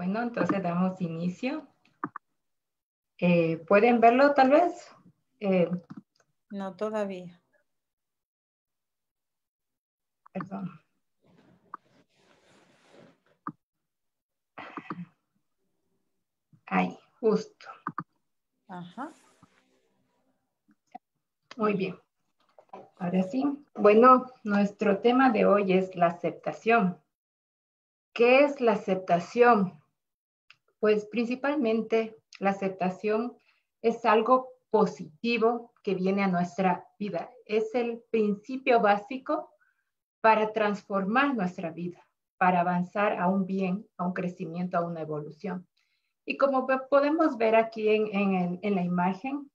Bueno, entonces damos inicio. ¿Pueden verlo tal vez? No todavía. Perdón. Ahí, justo. Ajá. Muy bien. Ahora sí. Bueno, nuestro tema de hoy es la aceptación. ¿Qué es la aceptación? Pues principalmente la aceptación es algo positivo que viene a nuestra vida. Es el principio básico para transformar nuestra vida, para avanzar a un bien, a un crecimiento, a una evolución. Y como podemos ver aquí en la imagen,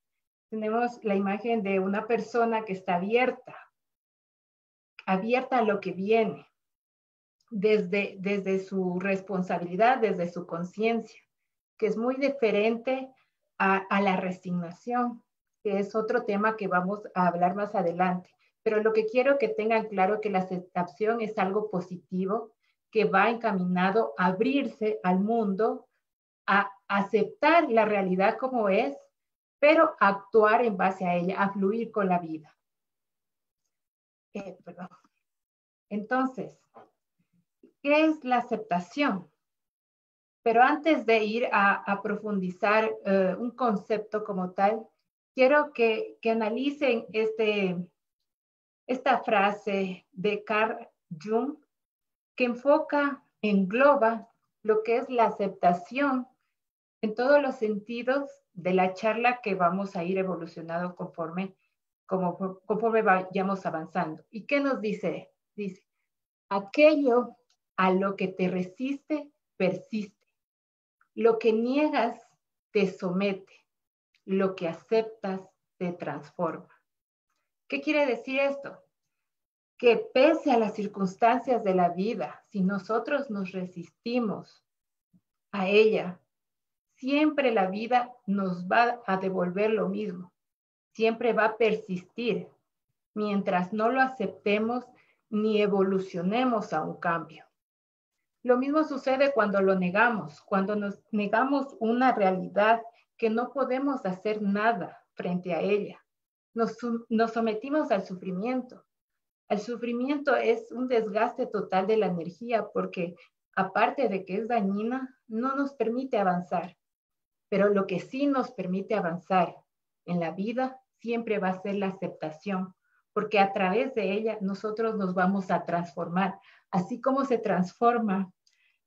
tenemos la imagen de una persona que está abierta a lo que viene, desde su responsabilidad, desde su conciencia, que es muy diferente a la resignación, que es otro tema que vamos a hablar más adelante. Pero lo que quiero que tengan claro que la aceptación es algo positivo, que va encaminado a abrirse al mundo, a aceptar la realidad como es, pero a actuar en base a ella, a fluir con la vida. Perdón. Entonces, ¿qué es la aceptación? Pero antes de ir a profundizar un concepto como tal, quiero que analicen esta frase de Carl Jung que engloba lo que es la aceptación en todos los sentidos de la charla que vamos a ir evolucionando conforme vayamos avanzando. ¿Y qué nos dice? Dice, aquello a lo que te resiste, persiste. Lo que niegas te somete, lo que aceptas te transforma. ¿Qué quiere decir esto? Que pese a las circunstancias de la vida, si nosotros nos resistimos a ella, siempre la vida nos va a devolver lo mismo, siempre va a persistir, mientras no lo aceptemos ni evolucionemos a un cambio. Lo mismo sucede cuando lo negamos, cuando nos negamos una realidad que no podemos hacer nada frente a ella. Nos sometimos al sufrimiento. El sufrimiento es un desgaste total de la energía porque, aparte de que es dañina, no nos permite avanzar. Pero lo que sí nos permite avanzar en la vida siempre va a ser la aceptación, porque a través de ella nosotros nos vamos a transformar, así como se transforma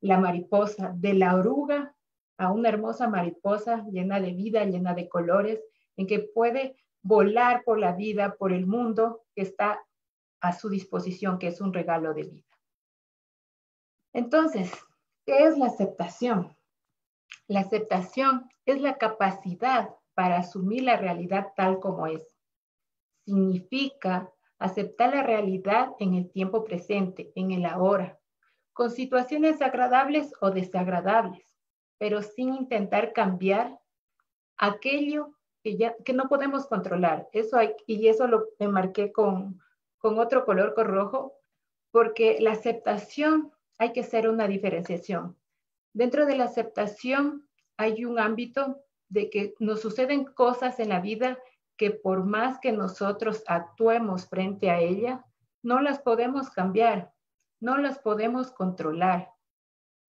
la mariposa de la oruga a una hermosa mariposa llena de vida, llena de colores, en que puede volar por la vida, por el mundo que está a su disposición, que es un regalo de vida. Entonces, ¿qué es la aceptación? La aceptación es la capacidad para asumir la realidad tal como es. Significa aceptar la realidad en el tiempo presente, en el ahora, con situaciones agradables o desagradables, pero sin intentar cambiar aquello que no podemos controlar. Y eso lo marqué con otro color, con rojo, porque la aceptación hay que hacer una diferenciación. Dentro de la aceptación hay un ámbito de que nos suceden cosas en la vida que por más que nosotros actuemos frente a ella, no las podemos cambiar, no las podemos controlar.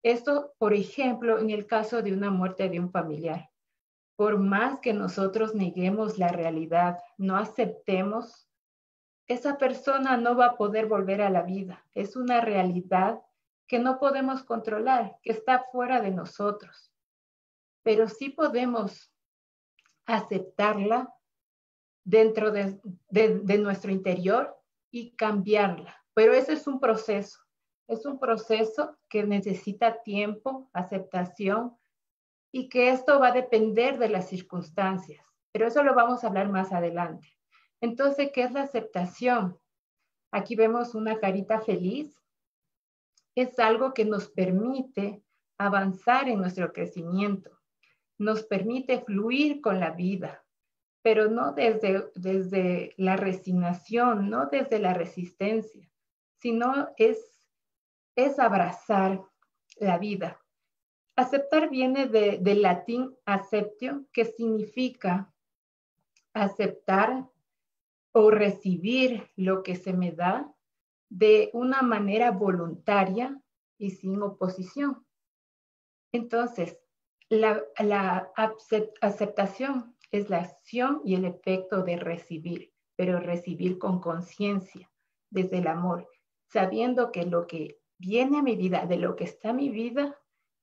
Esto, por ejemplo, en el caso de una muerte de un familiar. Por más que nosotros neguemos la realidad, no aceptemos, esa persona no va a poder volver a la vida. Es una realidad que no podemos controlar, que está fuera de nosotros. Pero sí podemos aceptarla dentro de nuestro interior y cambiarla. Pero eso es un proceso. Es un proceso que necesita tiempo, aceptación, y que esto va a depender de las circunstancias. Pero eso lo vamos a hablar más adelante. Entonces, ¿qué es la aceptación? Aquí vemos una carita feliz. Es algo que nos permite avanzar en nuestro crecimiento. Nos permite fluir con la vida, pero no desde la resignación, no desde la resistencia, sino es abrazar la vida. Aceptar viene del latín acceptio, que significa aceptar o recibir lo que se me da de una manera voluntaria y sin oposición. Entonces, la aceptación es la acción y el efecto de recibir, pero recibir con conciencia, desde el amor, sabiendo que lo que viene a mi vida, de lo que está en mi vida,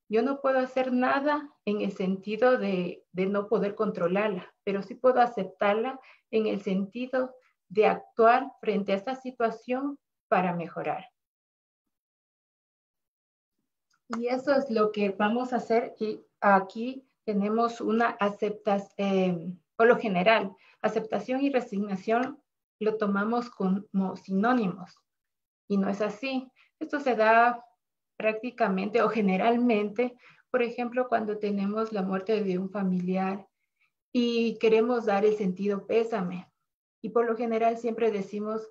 yo no puedo hacer nada en el sentido de no poder controlarla, pero sí puedo aceptarla en el sentido de actuar frente a esta situación para mejorar. Y eso es lo que vamos a hacer. Y aquí tenemos una aceptación, por lo general, aceptación y resignación lo tomamos como sinónimos. Y no es así. Esto se da prácticamente o generalmente, por ejemplo, cuando tenemos la muerte de un familiar y queremos dar el sentido pésame. Y por lo general siempre decimos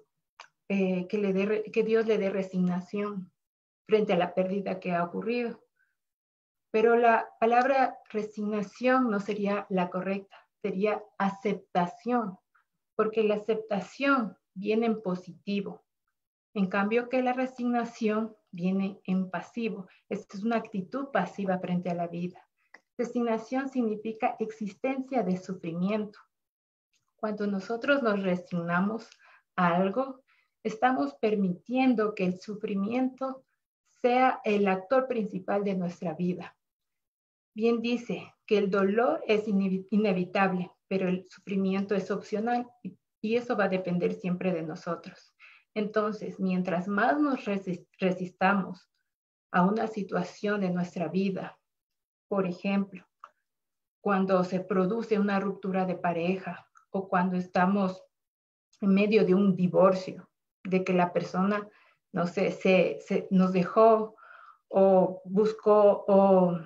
que Dios le dé resignación frente a la pérdida que ha ocurrido. Pero la palabra resignación no sería la correcta, sería aceptación, porque la aceptación viene en positivo. En cambio que la resignación viene en pasivo. Esta es una actitud pasiva frente a la vida. Resignación significa existencia de sufrimiento. Cuando nosotros nos resignamos a algo, estamos permitiendo que el sufrimiento sea el actor principal de nuestra vida. Bien dice que el dolor es inevitable, pero el sufrimiento es opcional y eso va a depender siempre de nosotros. Entonces, mientras más nos resistamos a una situación de nuestra vida, por ejemplo, cuando se produce una ruptura de pareja o cuando estamos en medio de un divorcio, de que la persona, no sé, nos dejó o buscó, o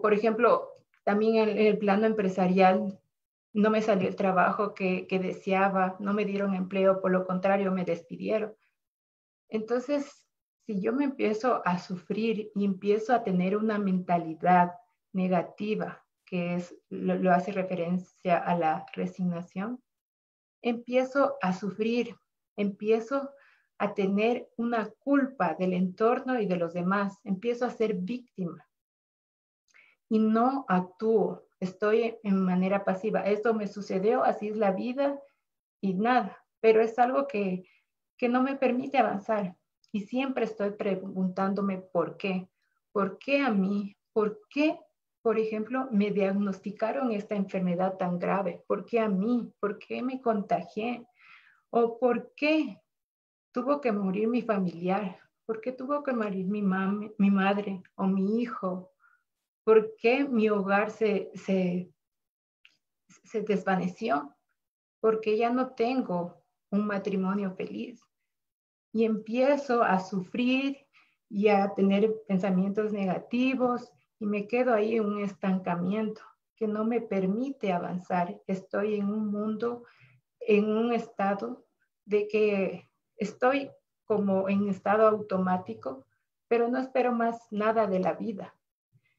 por ejemplo, también en el plano empresarial, no me salió el trabajo que deseaba, no me dieron empleo, por lo contrario, me despidieron. Entonces, si yo me empiezo a sufrir y empiezo a tener una mentalidad negativa, que es, lo hace referencia a la resignación, empiezo a sufrir, empiezo a tener una culpa del entorno y de los demás, empiezo a ser víctima y no actúo, estoy en manera pasiva. Esto me sucedió, así es la vida y nada, pero es algo que no me permite avanzar y siempre estoy preguntándome por qué a mí, por qué, por ejemplo, me diagnosticaron esta enfermedad tan grave, por qué a mí, por qué me contagié o por qué tuvo que morir mi familiar, por qué tuvo que morir mi madre o mi hijo. ¿Por qué mi hogar se desvaneció? Porque ya no tengo un matrimonio feliz. Y empiezo a sufrir y a tener pensamientos negativos y me quedo ahí en un estancamiento que no me permite avanzar. Estoy en un mundo, en un estado de que estoy como en estado automático, pero no espero más nada de la vida.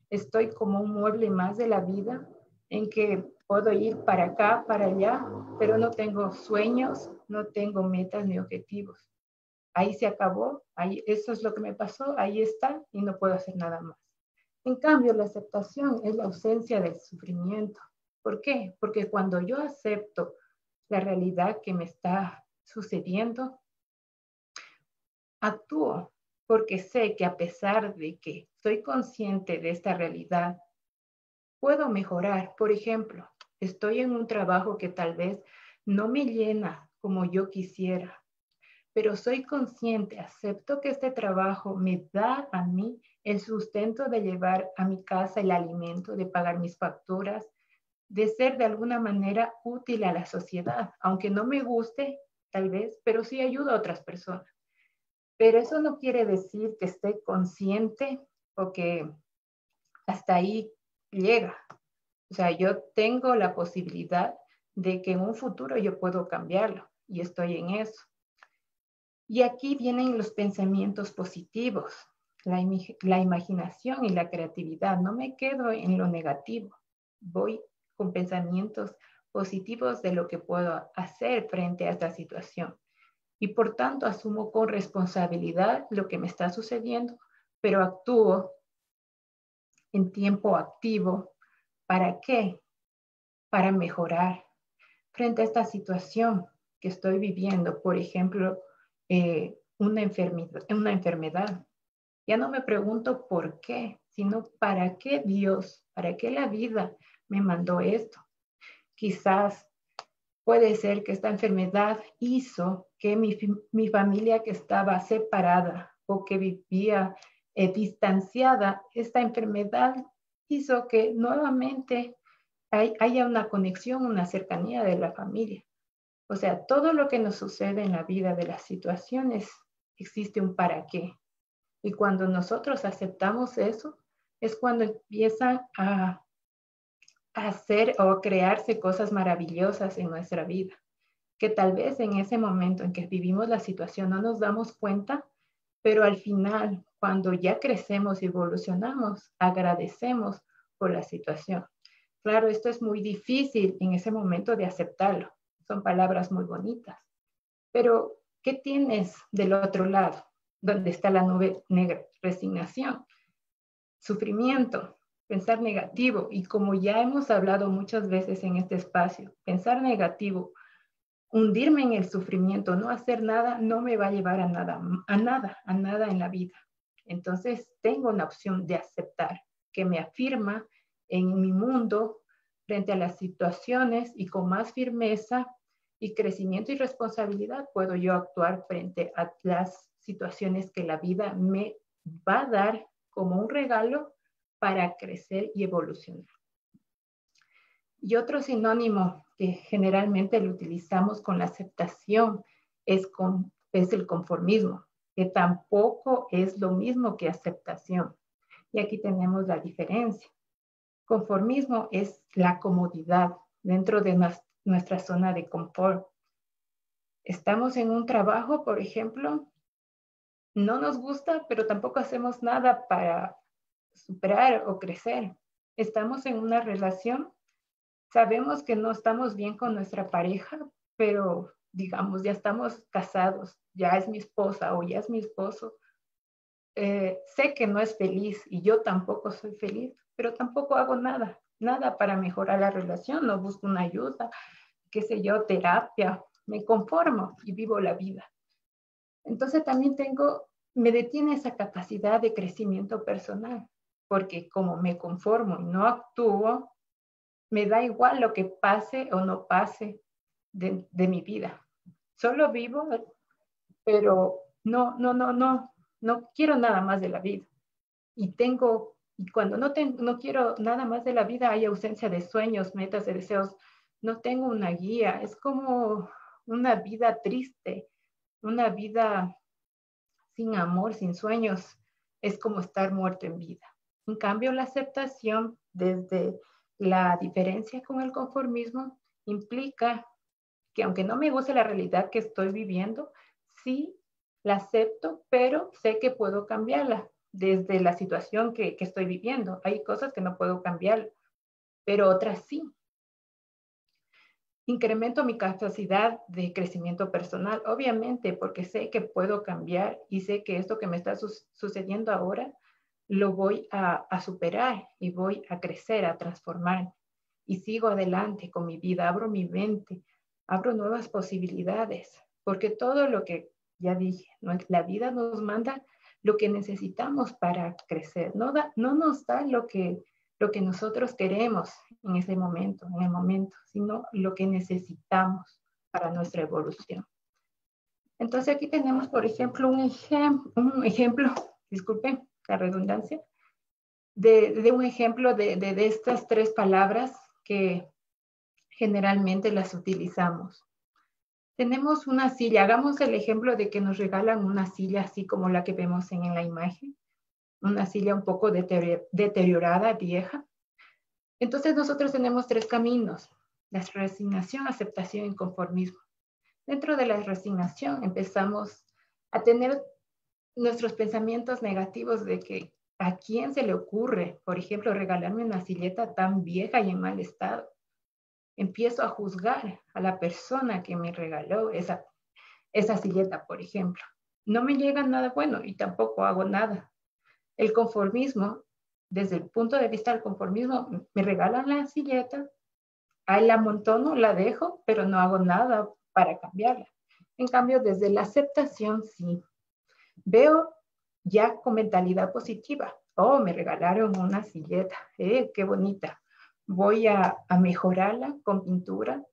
Estoy como un mueble más de la vida en que puedo ir para acá, para allá, pero no tengo sueños, no tengo metas ni objetivos. Ahí se acabó, ahí, eso es lo que me pasó, ahí está y no puedo hacer nada más. En cambio, la aceptación es la ausencia del sufrimiento. ¿Por qué? Porque cuando yo acepto la realidad que me está sucediendo, actúo porque sé que a pesar de que soy consciente de esta realidad, puedo mejorar. Por ejemplo, estoy en un trabajo que tal vez no me llena como yo quisiera, pero soy consciente, acepto que este trabajo me da a mí el sustento de llevar a mi casa el alimento, de pagar mis facturas, de ser de alguna manera útil a la sociedad, aunque no me guste, tal vez, pero sí ayudo a otras personas. Pero eso no quiere decir que esté consciente o que hasta ahí llega. O sea, yo tengo la posibilidad de que en un futuro yo puedo cambiarlo y estoy en eso. Y aquí vienen los pensamientos positivos. la imaginación y la creatividad. No me quedo en lo negativo. Voy con pensamientos positivos de lo que puedo hacer frente a esta situación. Y por tanto asumo con responsabilidad lo que me está sucediendo, pero actúo en tiempo activo. ¿Para qué? Para mejorar frente a esta situación que estoy viviendo. Por ejemplo, una enfermedad. Ya no me pregunto por qué, sino para qué Dios, para qué la vida me mandó esto. Quizás puede ser que esta enfermedad hizo que mi familia que estaba separada o que vivía distanciada, esta enfermedad hizo que nuevamente haya una conexión, una cercanía de la familia. O sea, todo lo que nos sucede en la vida de las situaciones, existe un para qué. Y cuando nosotros aceptamos eso, es cuando empiezan a hacer o a crearse cosas maravillosas en nuestra vida, que tal vez en ese momento en que vivimos la situación no nos damos cuenta, pero al final, cuando ya crecemos y evolucionamos, agradecemos por la situación. Claro, esto es muy difícil en ese momento de aceptarlo. Son palabras muy bonitas. Pero, ¿qué tienes del otro lado? Donde está la nube negra, resignación, sufrimiento, pensar negativo. Y como ya hemos hablado muchas veces en este espacio, pensar negativo, hundirme en el sufrimiento, no hacer nada, no me va a llevar a nada en la vida. Entonces, tengo una opción de aceptar, que me afirma en mi mundo frente a las situaciones y con más firmeza y crecimiento y responsabilidad puedo yo actuar frente a las situaciones que la vida me va a dar como un regalo para crecer y evolucionar. Y otro sinónimo que generalmente lo utilizamos con la aceptación es el conformismo, que tampoco es lo mismo que aceptación. Y aquí tenemos la diferencia. Conformismo es la comodidad dentro de nuestra zona de confort. Estamos en un trabajo, por ejemplo, no nos gusta, pero tampoco hacemos nada para superar o crecer. Estamos en una relación, sabemos que no estamos bien con nuestra pareja, pero digamos, ya estamos casados, ya es mi esposa o ya es mi esposo. Sé que no es feliz y yo tampoco soy feliz, pero tampoco hago nada para mejorar la relación, no busco una ayuda, qué sé yo, terapia, me conformo y vivo la vida. Entonces también me detiene esa capacidad de crecimiento personal, porque como me conformo y no actúo, me da igual lo que pase o no pase de mi vida. Solo vivo, pero no quiero nada más de la vida. Y cuando no quiero nada más de la vida, hay ausencia de sueños, metas, de deseos. No tengo una guía. Es como una vida triste, una vida sin amor, sin sueños. Es como estar muerto en vida. En cambio, la aceptación desde la diferencia con el conformismo implica que aunque no me guste la realidad que estoy viviendo, sí la acepto, pero sé que puedo cambiarla desde la situación que estoy viviendo. Hay cosas que no puedo cambiar, pero otras sí. Incremento mi capacidad de crecimiento personal, obviamente, porque sé que puedo cambiar y sé que esto que me está sucediendo ahora lo voy a superar y voy a crecer, a transformar. Y sigo adelante con mi vida, abro mi mente, abro nuevas posibilidades, porque todo lo que ya dije, la vida nos manda lo que necesitamos para crecer, no nos da lo que nosotros queremos en ese momento, sino lo que necesitamos para nuestra evolución. Entonces aquí tenemos, por ejemplo, un ejemplo, disculpen la redundancia, de un ejemplo de estas tres palabras que generalmente las utilizamos. Tenemos una silla, hagamos el ejemplo de que nos regalan una silla así como la que vemos en la imagen, una silla un poco deteriorada, vieja. Entonces nosotros tenemos tres caminos: la resignación, aceptación y conformismo. Dentro de la resignación empezamos a tener nuestros pensamientos negativos de que a quién se le ocurre, por ejemplo, regalarme una silleta tan vieja y en mal estado. Empiezo a juzgar a la persona que me regaló esa silleta, por ejemplo. No me llega nada bueno y tampoco hago nada. El conformismo, desde el punto de vista del conformismo, me regalan la silleta, ahí la amontono, la dejo, pero no hago nada para cambiarla. En cambio, desde la aceptación, sí. Veo ya con mentalidad positiva. Oh, me regalaron una silleta. Qué bonita. Voy a mejorarla con pintura.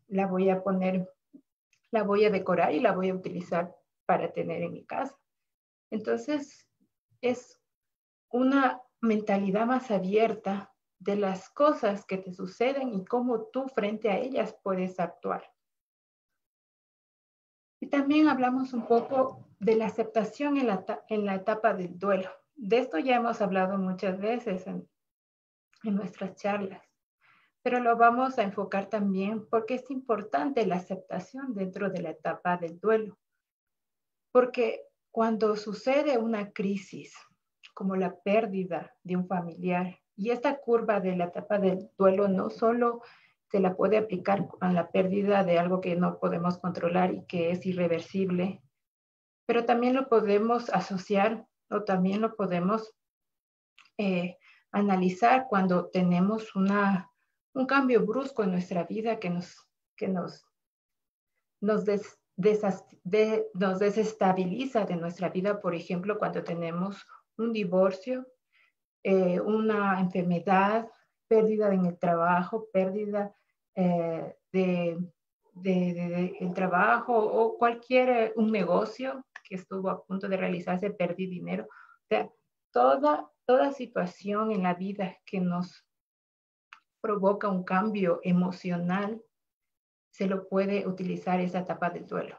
La voy a poner, la voy a decorar y la voy a utilizar para tener en mi casa. Entonces, es una mentalidad más abierta de las cosas que te suceden y cómo tú frente a ellas puedes actuar. Y también hablamos un poco de la aceptación en la etapa del duelo. De esto ya hemos hablado muchas veces en nuestras charlas, pero lo vamos a enfocar también porque es importante la aceptación dentro de la etapa del duelo. Porque cuando sucede una crisis, como la pérdida de un familiar, y esta curva de la etapa del duelo no solo se la puede aplicar a la pérdida de algo que no podemos controlar y que es irreversible, pero también lo podemos asociar o también lo podemos analizar cuando tenemos un cambio brusco en nuestra vida que nos desestabiliza de nuestra vida, por ejemplo, cuando tenemos un divorcio, una enfermedad, pérdida en el trabajo, pérdida el trabajo o un negocio que estuvo a punto de realizarse, perdí dinero. O sea, toda situación en la vida que nos provoca un cambio emocional, se lo puede utilizar esa etapa del duelo.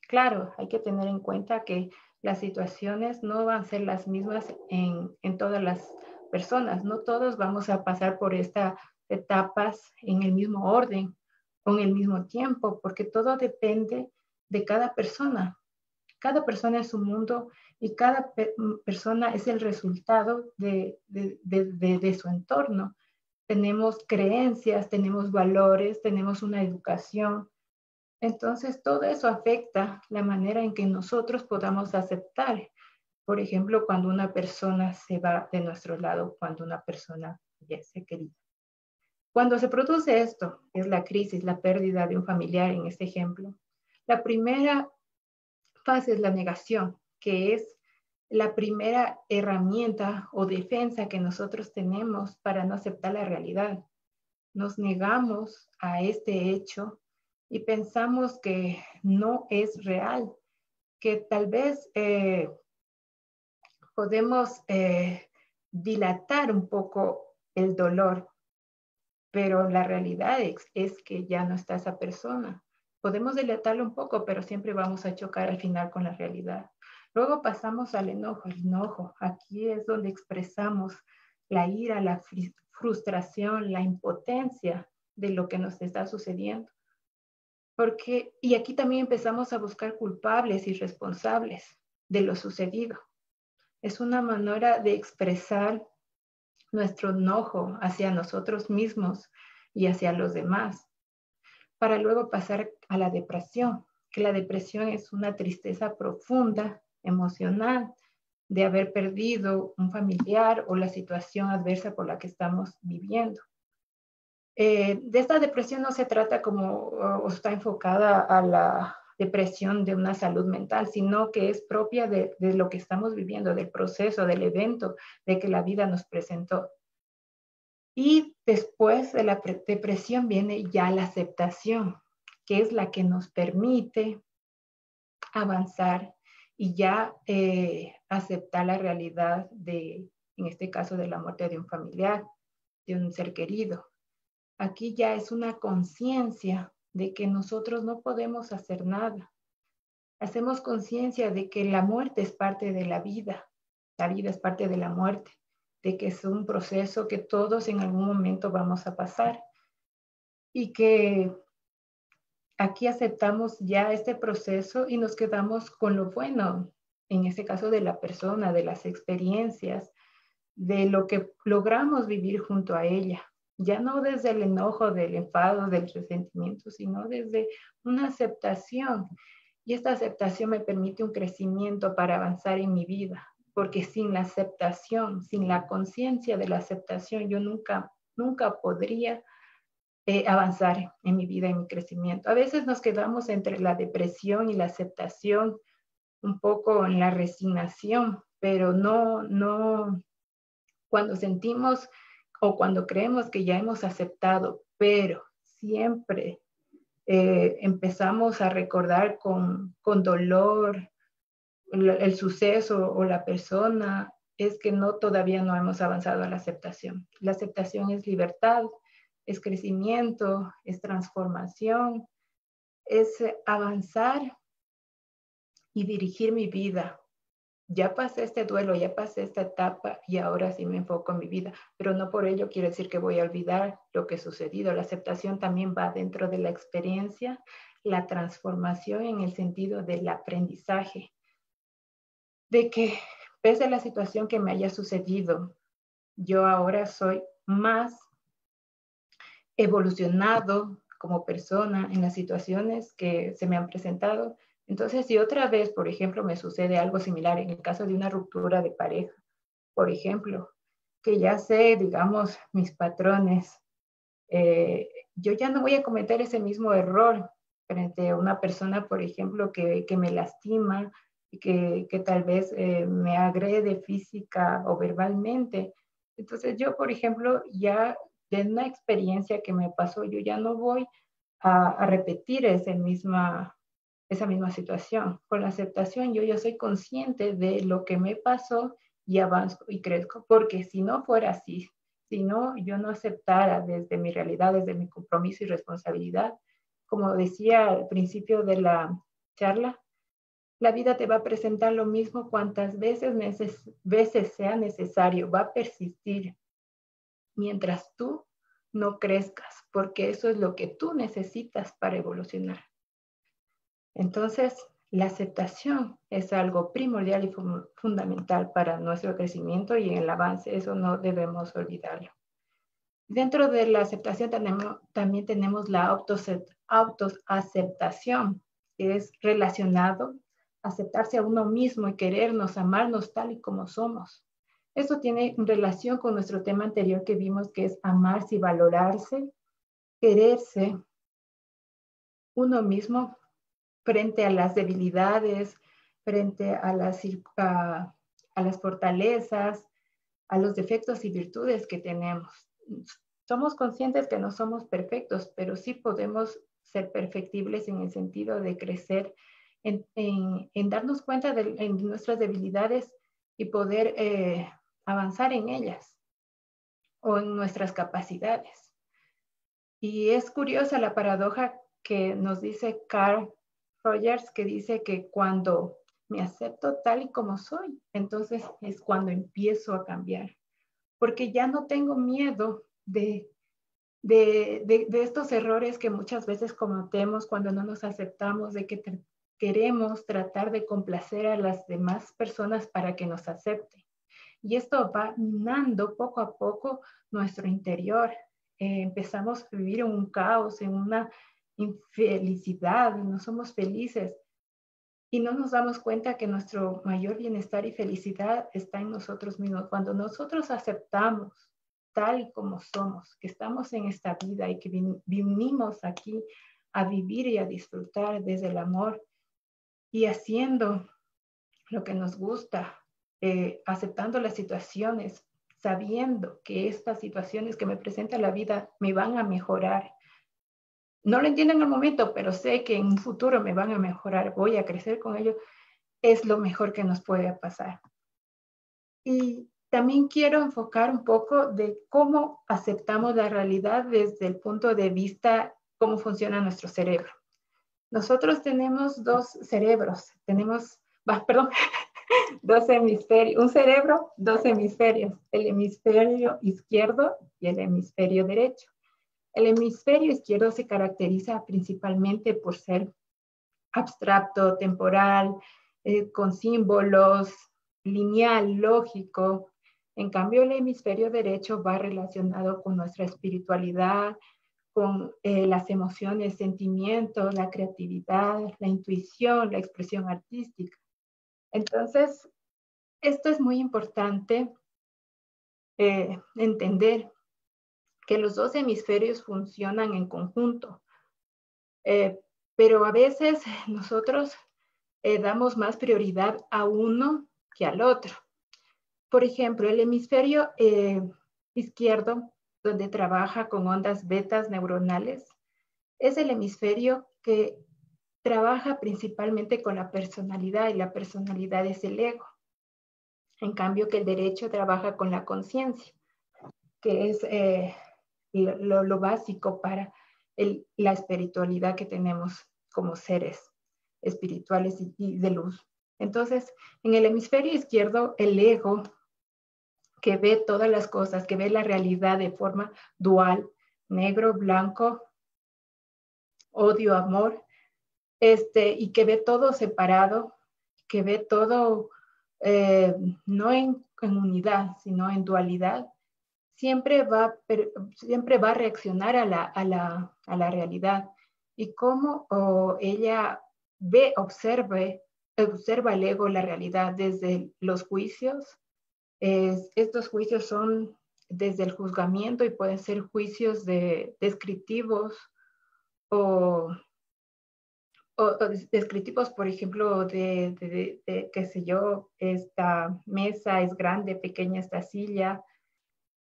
Claro, hay que tener en cuenta que las situaciones no van a ser las mismas en todas las personas. No todos vamos a pasar por estas etapas en el mismo orden o en el mismo tiempo, porque todo depende de cada persona. Cada persona es un mundo y cada persona es el resultado de su entorno. Tenemos creencias, tenemos valores, tenemos una educación. Entonces, todo eso afecta la manera en que nosotros podamos aceptar. Por ejemplo, cuando una persona se va de nuestro lado, cuando una persona fallece querida. Cuando se produce esto, es la crisis, la pérdida de un familiar en este ejemplo, la primera fase es la negación, que es la primera herramienta o defensa que nosotros tenemos para no aceptar la realidad. Nos negamos a este hecho y pensamos que no es real, que tal vez podemos dilatar un poco el dolor, pero la realidad es que ya no está esa persona. Podemos dilatarlo un poco, pero siempre vamos a chocar al final con la realidad. Luego pasamos al enojo. El enojo, aquí es donde expresamos la ira, la frustración, la impotencia de lo que nos está sucediendo. Y aquí también empezamos a buscar culpables y responsables de lo sucedido. Es una manera de expresar nuestro enojo hacia nosotros mismos y hacia los demás, para luego pasar a la depresión, que la depresión es una tristeza profunda, emocional, de haber perdido un familiar o la situación adversa por la que estamos viviendo. De esta depresión no se trata como o está enfocada a la depresión de una salud mental, sino que es propia de lo que estamos viviendo, del proceso, del evento de que la vida nos presentó. Y después de la depresión viene ya la aceptación, que es la que nos permite avanzar y ya aceptar la realidad en este caso, de la muerte de un familiar, de un ser querido. Aquí ya es una conciencia de que nosotros no podemos hacer nada. Hacemos conciencia de que la muerte es parte de la vida es parte de la muerte, de que es un proceso que todos en algún momento vamos a pasar y que aquí aceptamos ya este proceso y nos quedamos con lo bueno en este caso de la persona, de las experiencias, de lo que logramos vivir junto a ella. Ya no desde el enojo, del enfado, del resentimiento, sino desde una aceptación. Y esta aceptación me permite un crecimiento para avanzar en mi vida, porque sin la aceptación, sin la conciencia de la aceptación, yo nunca podría avanzar en mi vida, en mi crecimiento. A veces nos quedamos entre la depresión y la aceptación, un poco en la resignación, pero no, cuando sentimos o cuando creemos que ya hemos aceptado, pero siempre empezamos a recordar con dolor el suceso o la persona, es que todavía no hemos avanzado a la aceptación. La aceptación es libertad, es crecimiento, es transformación, es avanzar y dirigir mi vida. Ya pasé este duelo, ya pasé esta etapa y ahora sí me enfoco en mi vida, pero no por ello quiere decir que voy a olvidar lo que ha sucedido. La aceptación también va dentro de la experiencia, la transformación en el sentido del aprendizaje, de que pese a la situación que me haya sucedido, yo ahora soy más evolucionado como persona en las situaciones que se me han presentado. Entonces, si otra vez, por ejemplo, me sucede algo similar en el caso de una ruptura de pareja, por ejemplo, que ya sé, digamos, mis patrones, yo ya no voy a cometer ese mismo error frente a una persona, por ejemplo, que me lastima y que tal vez me agrede física o verbalmente. Entonces yo, por ejemplo, ya de una experiencia que me pasó, yo ya no voy a repetir esa misma situación. Con la aceptación yo ya soy consciente de lo que me pasó y avanzo y crezco, porque si no fuera así, si no, yo no aceptara desde mi realidad, desde mi compromiso y responsabilidad, como decía al principio de la charla, la vida te va a presentar lo mismo cuantas veces sea necesario, va a persistir mientras tú no crezcas, porque eso es lo que tú necesitas para evolucionar. Entonces, la aceptación es algo primordial y fundamental para nuestro crecimiento y en el avance, eso no debemos olvidarlo. Dentro de la aceptación también tenemos la autoaceptación, que es relacionado a aceptarse a uno mismo y querernos, amarnos tal y como somos. Esto tiene relación con nuestro tema anterior que vimos, que es amarse y valorarse, quererse uno mismo frente a las debilidades, frente a las fortalezas, a los defectos y virtudes que tenemos. Somos conscientes que no somos perfectos, pero sí podemos ser perfectibles en el sentido de crecer, en darnos cuenta en nuestras debilidades y poder avanzar en ellas o en nuestras capacidades. Y es curiosa la paradoja que nos dice Carl Rogers, que dice que cuando me acepto tal y como soy, entonces es cuando empiezo a cambiar, porque ya no tengo miedo de estos errores que muchas veces cometemos cuando no nos aceptamos, de que queremos tratar de complacer a las demás personas para que nos acepten. Y esto va minando poco a poco nuestro interior. Empezamos a vivir en un caos, en una infelicidad, no somos felices y no nos damos cuenta que nuestro mayor bienestar y felicidad está en nosotros mismos. Cuando nosotros aceptamos tal como somos, que estamos en esta vida y que vinimos aquí a vivir y a disfrutar desde el amor y haciendo lo que nos gusta, aceptando las situaciones, sabiendo que estas situaciones que me presenta la vida me van a mejorar. No lo entiendo en el momento, pero sé que en un futuro me van a mejorar, voy a crecer con ello, es lo mejor que nos puede pasar. Y también quiero enfocar un poco de cómo aceptamos la realidad desde el punto de vista, cómo funciona nuestro cerebro. Nosotros tenemos dos cerebros, dos hemisferios, un cerebro, dos hemisferios, el hemisferio izquierdo y el hemisferio derecho. El hemisferio izquierdo se caracteriza principalmente por ser abstracto, temporal, con símbolos, lineal, lógico. En cambio, el hemisferio derecho va relacionado con nuestra espiritualidad, con las emociones, sentimientos, la creatividad, la intuición, la expresión artística. Entonces, esto es muy importante entender que los dos hemisferios funcionan en conjunto, pero a veces nosotros damos más prioridad a uno que al otro. Por ejemplo, el hemisferio izquierdo, donde trabaja con ondas betas neuronales, es el hemisferio que trabaja principalmente con la personalidad, y la personalidad es el ego. En cambio, que el derecho trabaja con la conciencia, que es lo básico para la espiritualidad que tenemos como seres espirituales y de luz. Entonces, en el hemisferio izquierdo, el ego, que ve todas las cosas, que ve la realidad de forma dual, negro, blanco, odio, amor, y que ve todo separado, que ve todo no en unidad, sino en dualidad, siempre va a reaccionar a la realidad. Y cómo ella observa el ego la realidad desde los juicios. Estos juicios son desde el juzgamiento y pueden ser juicios descriptivos o descriptivos, por ejemplo, qué sé yo, esta mesa es grande, pequeña esta silla,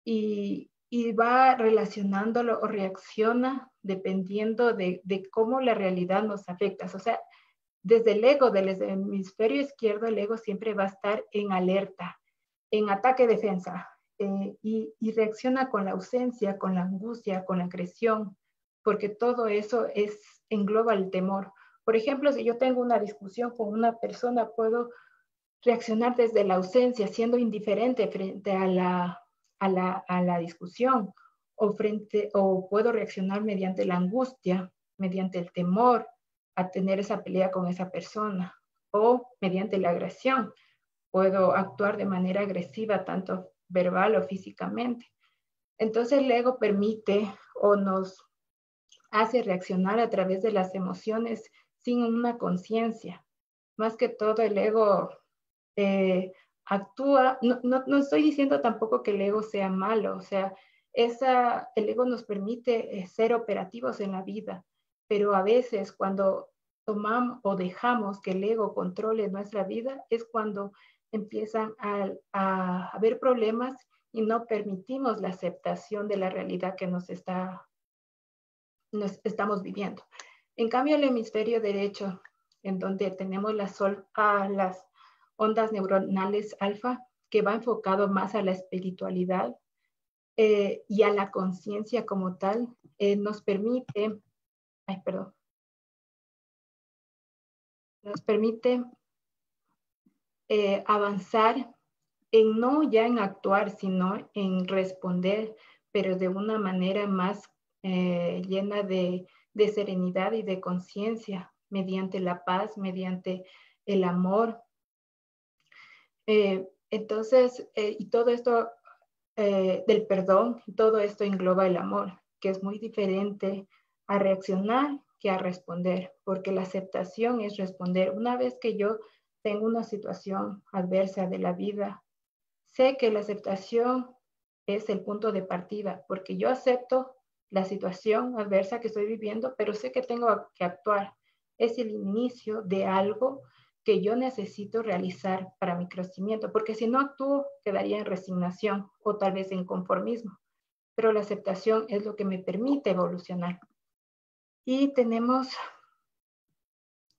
y va relacionándolo o reacciona dependiendo de cómo la realidad nos afecta. O sea, desde el ego, desde el hemisferio izquierdo, el ego siempre va a estar en alerta, en ataque-defensa, y reacciona con la ausencia, con la angustia, con la agresión, porque todo eso engloba el temor. Por ejemplo, si yo tengo una discusión con una persona, puedo reaccionar desde la ausencia, siendo indiferente frente a la discusión, o puedo reaccionar mediante la angustia, mediante el temor a tener esa pelea con esa persona, o mediante la agresión. Puedo actuar de manera agresiva, tanto verbal o físicamente. Entonces el ego permite o nos hace reaccionar a través de las emociones sin una conciencia. Más que todo el ego actúa, no estoy diciendo tampoco que el ego sea malo, o sea, el ego nos permite ser operativos en la vida, pero a veces cuando tomamos o dejamos que el ego controle nuestra vida es cuando empiezan a haber problemas y no permitimos la aceptación de la realidad que nos estamos viviendo. En cambio, el hemisferio derecho, en donde tenemos las ondas neuronales alfa, que va enfocado más a la espiritualidad y a la conciencia como tal, nos permite avanzar no ya en actuar, sino en responder, pero de una manera más llena de serenidad y de conciencia, mediante la paz, mediante el amor. Entonces, y todo esto del perdón, todo esto engloba el amor, que es muy diferente a reaccionar que a responder, porque la aceptación es responder. Una vez que yo tengo una situación adversa de la vida, sé que la aceptación es el punto de partida, porque yo acepto la situación adversa que estoy viviendo, pero sé que tengo que actuar. Es el inicio de algo que yo necesito realizar para mi crecimiento, porque si no actúo, quedaría en resignación o tal vez en conformismo. Pero la aceptación es lo que me permite evolucionar. Y tenemos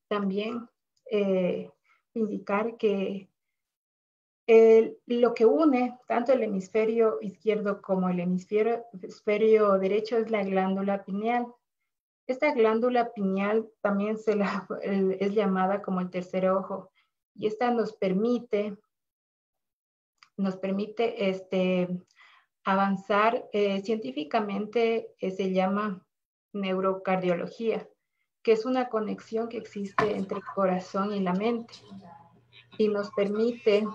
también indicar que lo que une tanto el hemisferio izquierdo como el hemisferio derecho es la glándula pineal. Esta glándula pineal también es llamada como el tercer ojo, y esta nos permite avanzar científicamente, se llama neurocardiología, que es una conexión que existe entre el corazón y la mente. y nos permite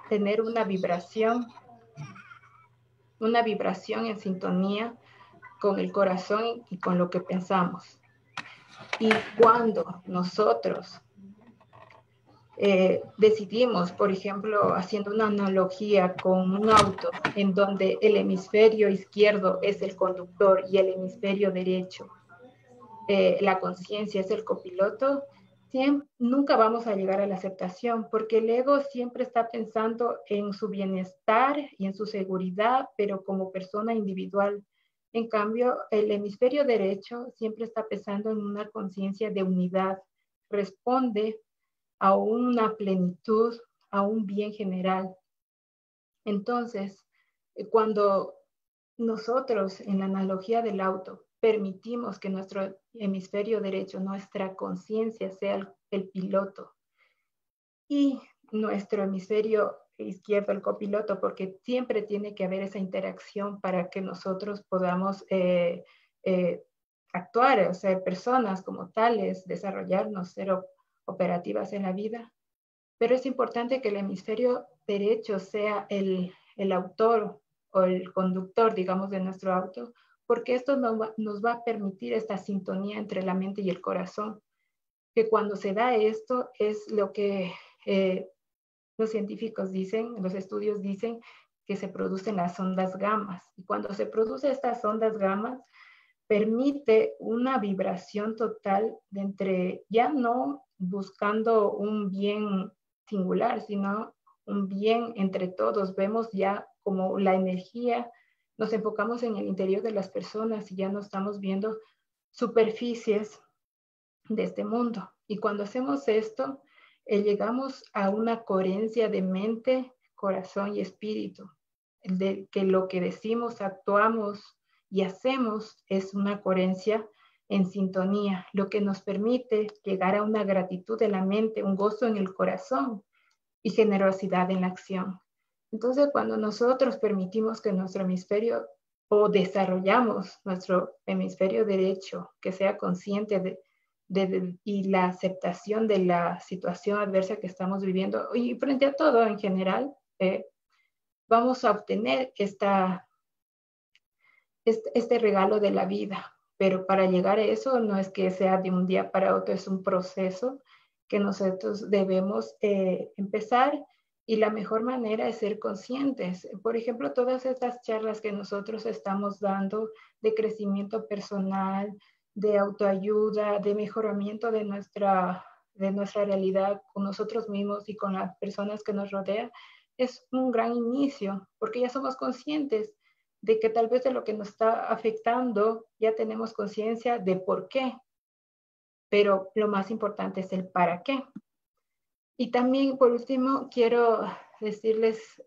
tener una vibración en sintonía con el corazón y con lo que pensamos. Y cuando nosotros decidimos, por ejemplo, haciendo una analogía con un auto, en donde el hemisferio izquierdo es el conductor y el hemisferio derecho, la conciencia es el copiloto, nunca vamos a llegar a la aceptación, porque el ego siempre está pensando en su bienestar y en su seguridad, pero como persona individual. En cambio, el hemisferio derecho siempre está pensando en una conciencia de unidad, responde a una plenitud, a un bien general. Entonces, cuando nosotros, en la analogía del auto, permitimos que nuestro hemisferio derecho, nuestra conciencia, sea el piloto y nuestro hemisferio izquierdo el copiloto, porque siempre tiene que haber esa interacción para que nosotros podamos actuar, o ser personas como tales, desarrollarnos, ser operativas en la vida. Pero es importante que el hemisferio derecho sea el autor o el conductor, digamos, de nuestro auto, porque esto nos va a permitir esta sintonía entre la mente y el corazón, que cuando se da esto es lo que los científicos dicen, los estudios dicen que se producen las ondas gamas. Y cuando se producen estas ondas gamas, permite una vibración total de entre, ya no buscando un bien singular, sino un bien entre todos. Vemos ya como la energía, nos enfocamos en el interior de las personas y ya no estamos viendo superficies de este mundo. Y cuando hacemos esto, llegamos a una coherencia de mente, corazón y espíritu, de que lo que decimos, actuamos y hacemos es una coherencia en sintonía, lo que nos permite llegar a una gratitud en la mente, un gozo en el corazón y generosidad en la acción. Entonces, cuando nosotros permitimos que nuestro hemisferio o desarrollamos nuestro hemisferio derecho, que sea consciente y la aceptación de la situación adversa que estamos viviendo y frente a todo en general, vamos a obtener este regalo de la vida. Pero para llegar a eso no es que sea de un día para otro, es un proceso que nosotros debemos empezar, y la mejor manera es ser conscientes. Por ejemplo, todas estas charlas que nosotros estamos dando de crecimiento personal, de autoayuda, de mejoramiento de nuestra realidad con nosotros mismos y con las personas que nos rodean, es un gran inicio, porque ya somos conscientes de que tal vez de lo que nos está afectando ya tenemos conciencia de por qué, pero lo más importante es el para qué. Y también, por último, quiero decirles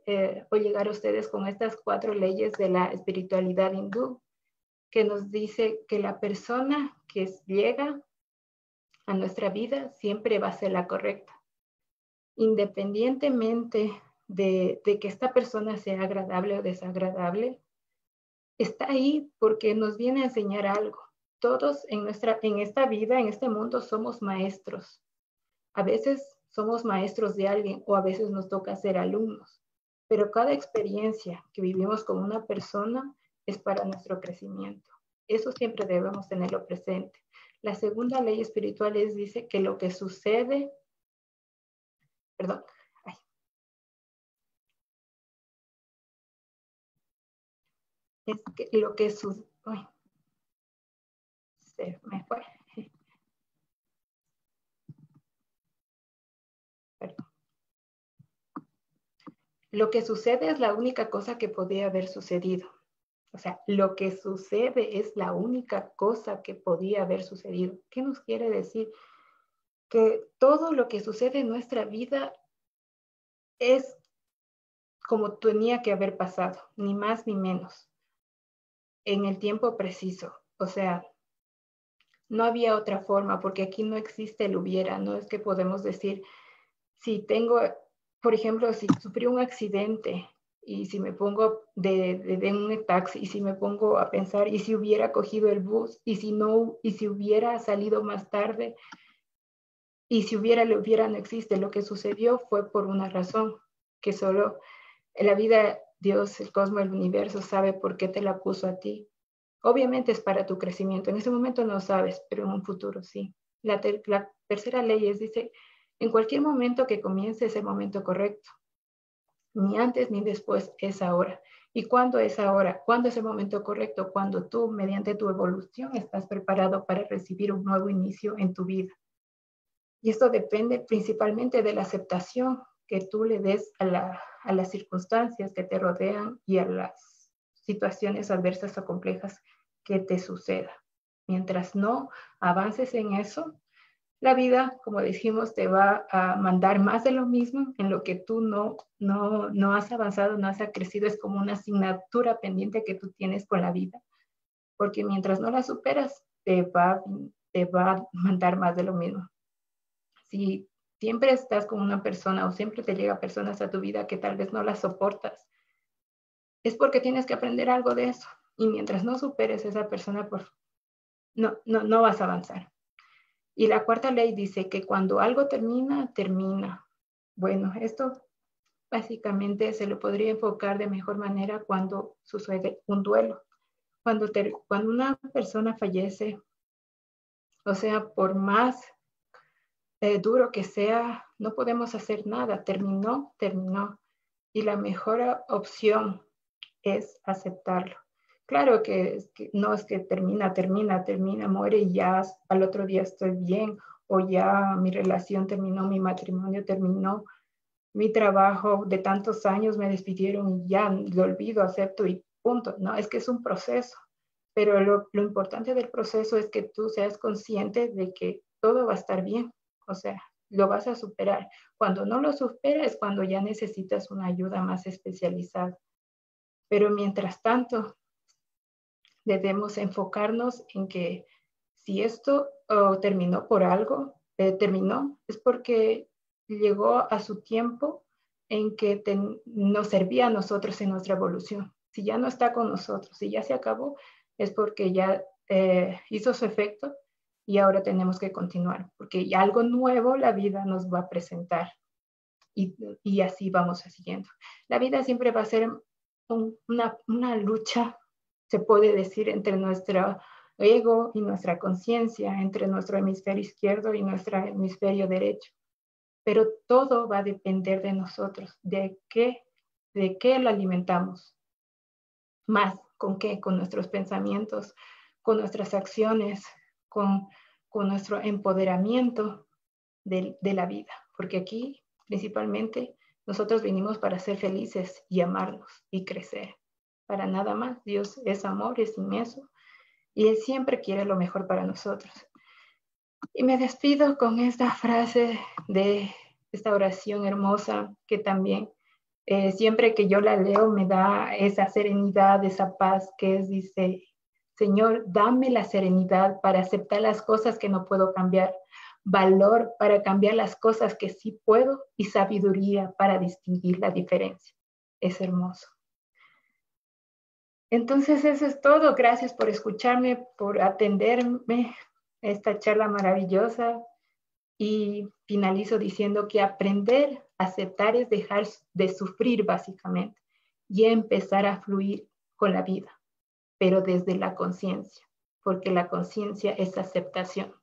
o llegar a ustedes con estas 4 leyes de la espiritualidad hindú, que nos dice que la persona que llega a nuestra vida siempre va a ser la correcta, independientemente de que esta persona sea agradable o desagradable. Está ahí porque nos viene a enseñar algo. Todos en esta vida, en este mundo, somos maestros. A veces somos maestros de alguien o a veces nos toca ser alumnos, pero cada experiencia que vivimos con una persona es para nuestro crecimiento. Eso siempre debemos tenerlo presente. La segunda ley espiritual dice que lo que sucede, perdón, es que lo que sucede, se me fue. Perdón. Lo que sucede es la única cosa que podía haber sucedido. O sea, lo que sucede es la única cosa que podía haber sucedido. ¿Qué nos quiere decir? Que todo lo que sucede en nuestra vida es como tenía que haber pasado, ni más ni menos, en el tiempo preciso. O sea, no había otra forma, porque aquí no existe el hubiera. No es que podemos decir, si tengo, por ejemplo, si sufrí un accidente y si me pongo de un taxi y si me pongo a pensar, y si hubiera cogido el bus y si no, y si hubiera salido más tarde, Y si hubiera, lo hubiera, no existe. Lo que sucedió fue por una razón, que solo la vida, Dios, el cosmos, el universo sabe por qué te la puso a ti. Obviamente es para tu crecimiento. En ese momento no sabes, pero en un futuro sí. La tercera ley dice, en cualquier momento que comience es el momento correcto. Ni antes ni después, es ahora. ¿Y cuándo es ahora? ¿Cuándo es el momento correcto? Cuando tú, mediante tu evolución, estás preparado para recibir un nuevo inicio en tu vida. Y esto depende principalmente de la aceptación que tú le des a las circunstancias que te rodean y a las situaciones adversas o complejas que te sucedan. Mientras no avances en eso, la vida, como dijimos, te va a mandar más de lo mismo en lo que tú no has avanzado, no has crecido. Es como una asignatura pendiente que tú tienes con la vida, porque mientras no la superas, te va a mandar más de lo mismo. Si siempre estás con una persona o siempre te llegan personas a tu vida que tal vez no las soportas, es porque tienes que aprender algo de eso. Y mientras no superes a esa persona, no vas a avanzar. Y la cuarta ley dice que cuando algo termina, termina. Bueno, esto básicamente se lo podría enfocar de mejor manera cuando sucede un duelo. Cuando una persona fallece, o sea, por más duro que sea, no podemos hacer nada. Terminó, terminó. Y la mejor opción es aceptarlo. Claro que no es que termina, muere y ya al otro día estoy bien, o ya mi relación terminó, mi matrimonio terminó, mi trabajo de tantos años me despidieron y ya lo olvido, acepto y punto. No, es que es un proceso. Pero lo importante del proceso es que tú seas consciente de que todo va a estar bien. O sea, lo vas a superar. Cuando no lo superas es cuando ya necesitas una ayuda más especializada. Pero mientras tanto, debemos enfocarnos en que si esto terminó por algo, terminó, es porque llegó a su tiempo en que nos servía a nosotros en nuestra evolución. Si ya no está con nosotros, si ya se acabó, es porque ya hizo su efecto y ahora tenemos que continuar, porque ya algo nuevo la vida nos va a presentar y así vamos siguiendo. La vida siempre va a ser una lucha, se puede decir, entre nuestro ego y nuestra conciencia, entre nuestro hemisferio izquierdo y nuestro hemisferio derecho. Pero todo va a depender de nosotros, de qué lo alimentamos. Más, ¿con qué? Con nuestros pensamientos, con nuestras acciones, con nuestro empoderamiento de la vida. Porque aquí, principalmente, nosotros venimos para ser felices y amarnos y crecer. Para nada más. Dios es amor, es inmenso y Él siempre quiere lo mejor para nosotros. Y me despido con esta frase de esta oración hermosa que también siempre que yo la leo me da esa serenidad, esa paz dice, Señor, dame la serenidad para aceptar las cosas que no puedo cambiar, valor para cambiar las cosas que sí puedo y sabiduría para distinguir la diferencia. Es hermoso. Entonces eso es todo. Gracias por escucharme, por atenderme a esta charla maravillosa. Y finalizo diciendo que aprender a aceptar es dejar de sufrir básicamente y empezar a fluir con la vida, pero desde la conciencia, porque la conciencia es aceptación.